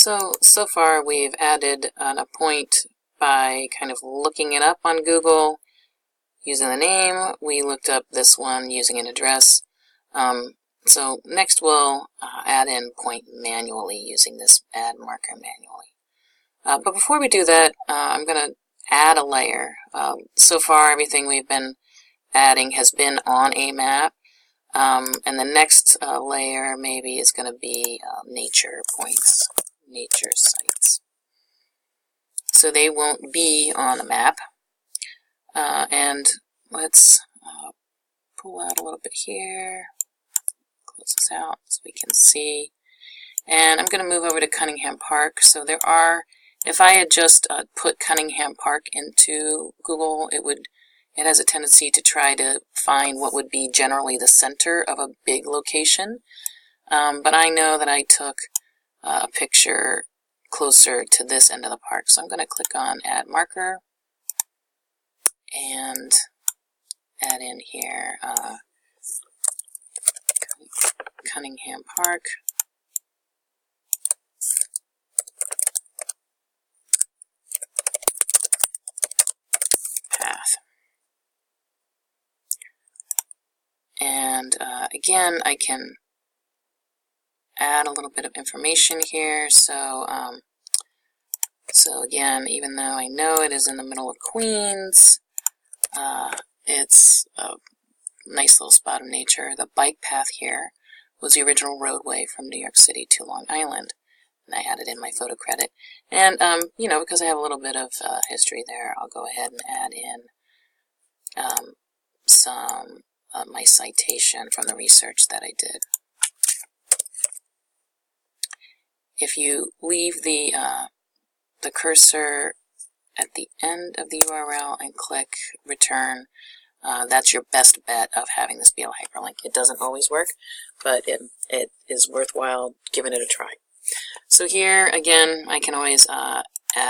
So far we've added a point by kind of looking it up on Google using the name. We looked up this one using an address. So next we'll add in point manually using this add marker manually. But before we do that, I'm going to add a layer. So far everything we've been adding has been on a map. And the next layer maybe is going to be nature points, nature sites. So they won't be on a map. And let's pull out a little bit here, close this out so we can see. And I'm going to move over to Cunningham Park. So there are, if I had just put Cunningham Park into Google, it has a tendency to try to find what would be generally the center of a big location. But I know that I took a picture closer to this end of the park. So I'm going to click on Add Marker and add in here Cunningham Park. Path. And again, I can add a little bit of information here. So again, even though I know it is in the middle of Queens, it's a nice little spot of nature. The bike path here was the original roadway from New York City to Long Island. And I added in my photo credit. And, you know, because I have a little bit of history there, I'll go ahead and add in some my citation from the research that I did. If you leave the cursor at the end of the URL and click return, that's your best bet of having this be a hyperlink. It doesn't always work, but it is worthwhile giving it a try. So here, again, I can always add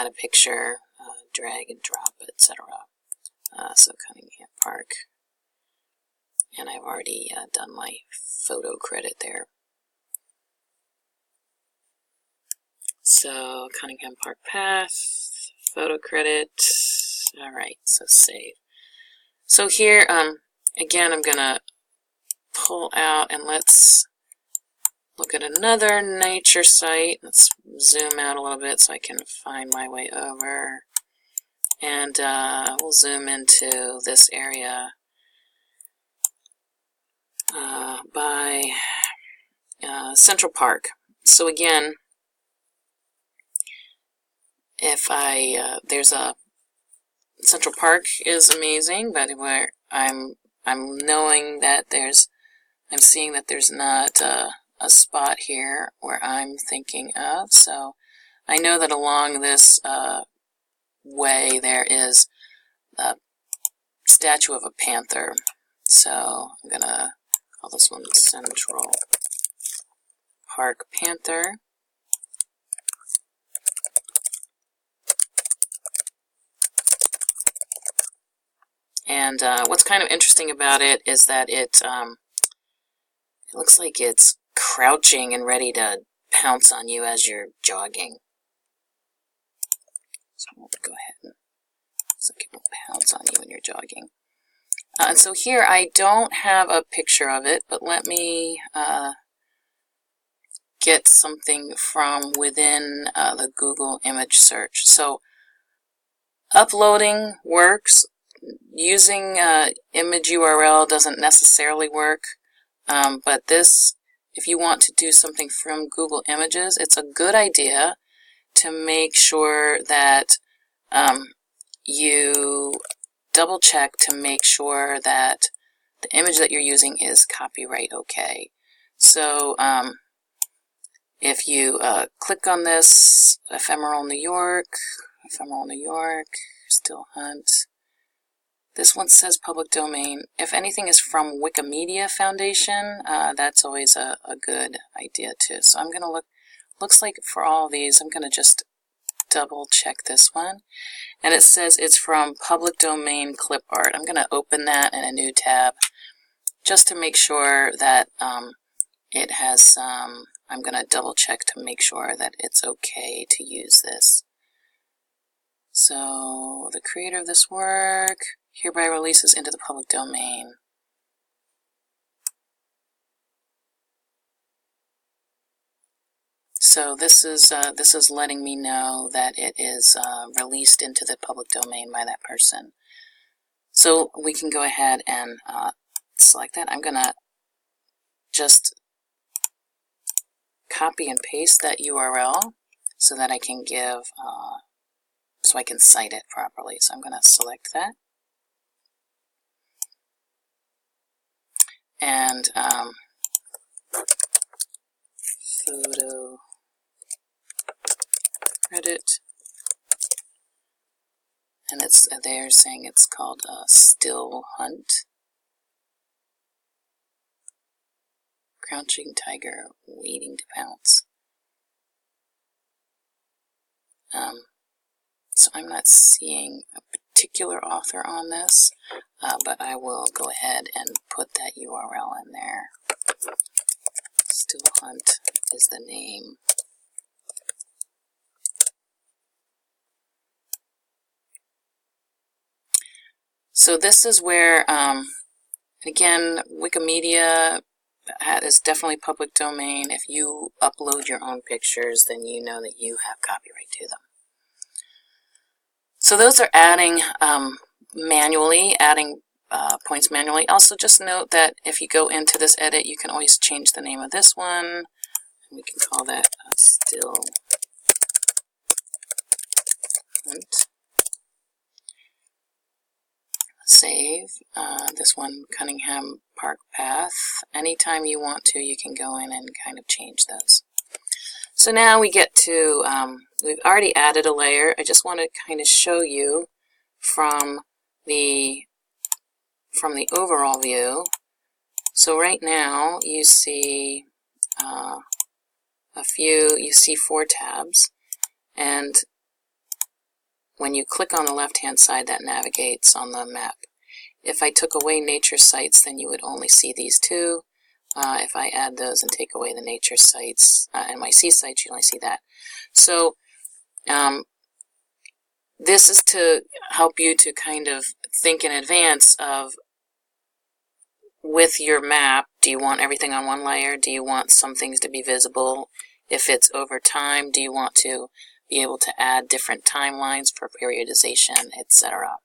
a picture, drag and drop, etc. So Cunningham Park. And I've already done my photo credit there. So Cunningham Park path, photo credit. All right, so save. So here, again, I'm going to pull out and let's look at another nature site. Let's zoom out a little bit so I can find my way over. And we'll zoom into this area by Central Park. So again, if there's a Central Park is amazing, but where I'm knowing that I'm seeing that there's not a spot here where I'm thinking of. So I know that along this way there is a statue of a panther. So I'm gonna call this one Central Park Panther. And what's kind of interesting about it is that it looks like it's crouching and ready to pounce on you as you're jogging. So we'll go ahead and looks like it will pounce on you when you're jogging. And so here I don't have a picture of it, but let me get something from within the Google image search. So uploading works. Using image URL doesn't necessarily work, but this, if you want to do something from Google Images, it's a good idea to make sure that you double check to make sure that the image that you're using is copyright okay. So if you click on this, Ephemeral New York, Still Hunt. This one says public domain. If anything is from Wikimedia Foundation, that's always a good idea too. So I'm going to looks like for all of these, I'm going to just double check this one. And it says it's from public domain clip art. I'm going to open that in a new tab just to make sure that it has some I'm going to double check to make sure that it's okay to use this. So, the creator of this work hereby releases into the public domain. So this is letting me know that it is released into the public domain by that person. So we can go ahead and select that. I'm going to just copy and paste that URL so that I can give, so I can cite it properly. So I'm going to select that. And photo credit, and they're saying it's called Still Hunt. Crouching tiger waiting to pounce. So I'm not seeing a particular author on this, but I will go ahead and put that URL in there. Still Hunt is the name. So this is where, again, Wikimedia is definitely public domain. If you upload your own pictures, then you know that you have copyright to them. So those are adding manually, points manually. Also just note that if you go into this edit, you can always change the name of this one. We can call that Still Hunt. Save. This one, Cunningham Park Path. Anytime you want to, you can go in and kind of change those. So now we get to, we've already added a layer. I just want to kind of show you from the overall view. So right now you see you see 4 tabs, and when you click on the left-hand side, that navigates on the map. If I took away nature sites, then you would only see these 2. If I add those and take away the nature sites, NYC sites, you only see that. So this is to help you to kind of think in advance of, with your map, do you want everything on one layer? Do you want some things to be visible? If it's over time, do you want to be able to add different timelines for periodization, etc.?